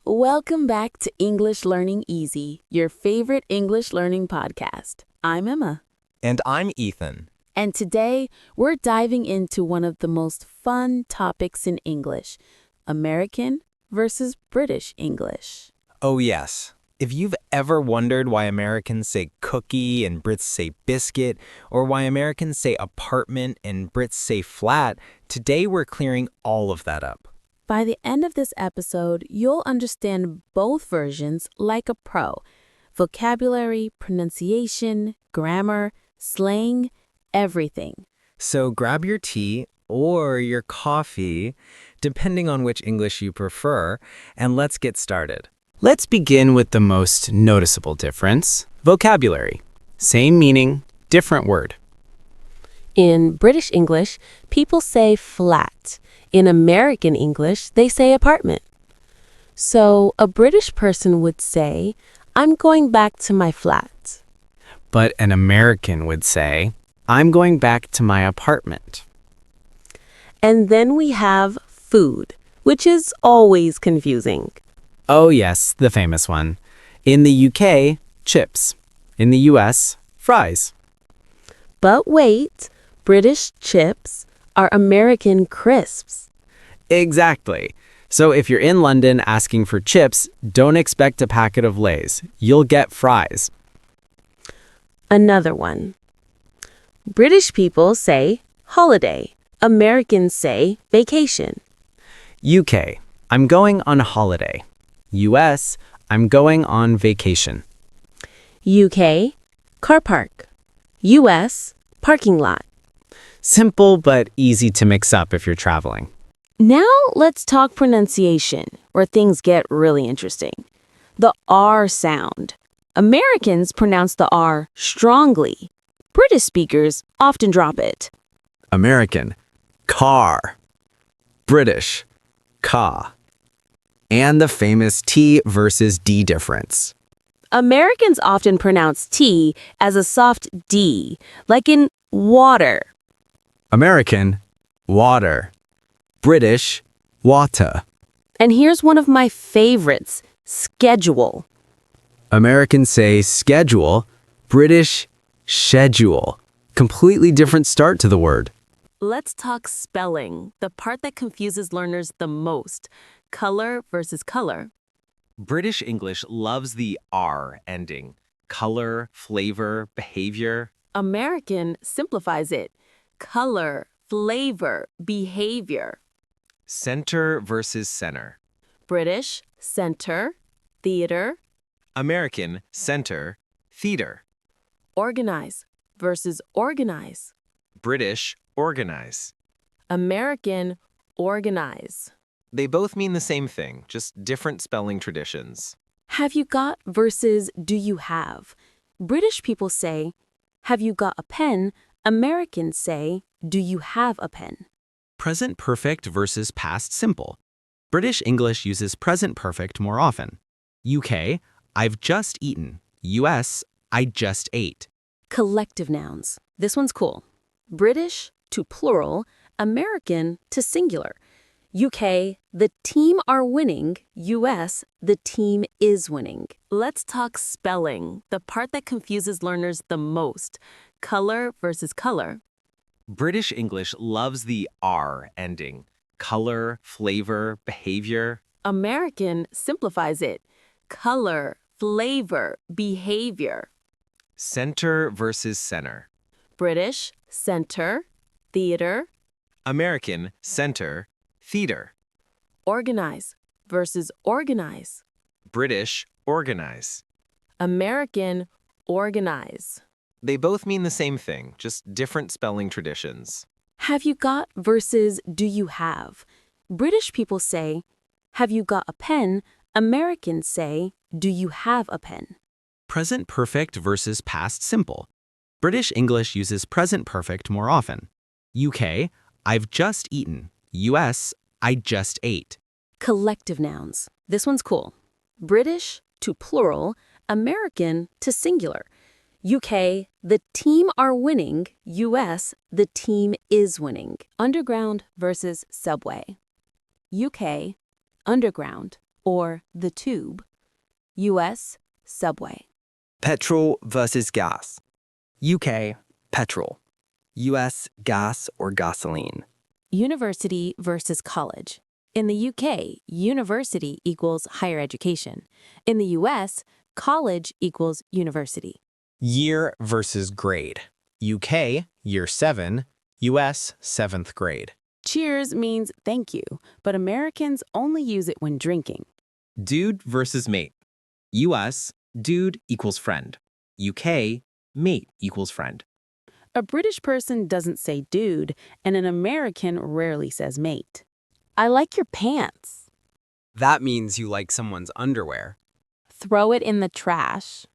Welcome back to English Learning Easy, your favorite English learning podcast. I'm Emma. And I'm Ethan. And today, we're diving into one of the most fun topics in English, American versus British English. Oh, yes. If you've ever wondered why Americans say cookie and Brits say biscuit, or why Americans say apartment and Brits say flat, today we're clearing all of that up. By the end of this episode, you'll understand both versions like a pro. Vocabulary, pronunciation, grammar, slang, everything. So grab your tea or your coffee, depending on which English you prefer, and let's get started. Let's begin with the most noticeable difference, vocabulary. Same meaning, different word. In British English, people say flat. In American English, they say apartment. So a British person would say, I'm going back to my flat. But an American would say, I'm going back to my apartment. And then we have food, which is always confusing. Oh yes, the famous one. In the UK, chips. In the US, fries. But wait, British chips are American crisps. Exactly. So if you're in London asking for chips, don't expect a packet of Lay's. You'll get fries. Another one. British people say holiday. Americans say vacation. UK, I'm going on holiday. US, I'm going on vacation. UK, car park. US, parking lot. Simple but easy to mix up if you're traveling. Now let's talk pronunciation, where things get really interesting. The R sound. Americans pronounce the R strongly. British speakers often drop it. American, car. British, ka. And the famous T versus D difference. Americans often pronounce T as a soft D, like in water. American, water. British, water. And here's one of my favorites, schedule. Americans say schedule. British, schedule. Completely different start to the word. Let's talk spelling, the part that confuses learners the most. Color versus color. British English loves the R ending. Color, flavor, behavior. American simplifies it. Color, flavor, behavior. Center versus center. British, center, theater. American, center, theater. Organize versus organize. British, organize. American, organize. They both mean the same thing, just different spelling traditions. Have you got versus do you have? British people say, have you got a pen? Americans say, do you have a pen? Present perfect versus past simple. British English uses present perfect more often. UK, I've just eaten. US, I just ate. Collective nouns. This one's cool. British to plural, American to singular. UK, the team are winning. US, the team is winning. Let's talk spelling, the part that confuses learners the most. Color versus color. British English loves the R ending. Color, flavor, behavior. American simplifies it. Color, flavor, behavior. Center versus center. British, center, theater. American, center, theater. Organize versus organize. British, organize. American, organize. They both mean the same thing, just different spelling traditions. Have you got versus do you have? British people say, have you got a pen? Americans say, do you have a pen? Present perfect versus past simple. British English uses present perfect more often. UK, I've just eaten. US, I just ate. Collective nouns. This one's cool. British to plural, American to singular. UK, the team are winning. US, the team is winning. Underground versus subway. UK, underground or the tube. US, subway. Petrol versus gas. UK, petrol. US, gas or gasoline. University versus college. In the UK, university equals higher education. In the US, college equals university. Year versus grade. UK, year 7, US, 7th grade. Cheers means thank you, but Americans only use it when drinking. Dude versus mate. US, dude equals friend. UK, mate equals friend. A British person doesn't say dude, and an American rarely says mate. I like your pants. That means you like someone's underwear. Throw it in the trash.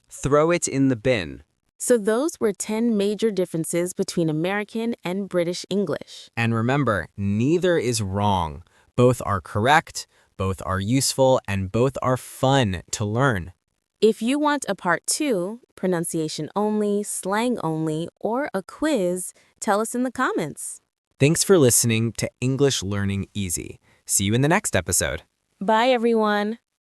Throw it in the bin. So those were 10 major differences between American and British English. And remember, neither is wrong. Both are correct, both are useful, and both are fun to learn. If you want a part 2, pronunciation only, slang only, or a quiz, tell us in the comments. Thanks for listening to English Learning Easy. See you in the next episode. Bye, everyone.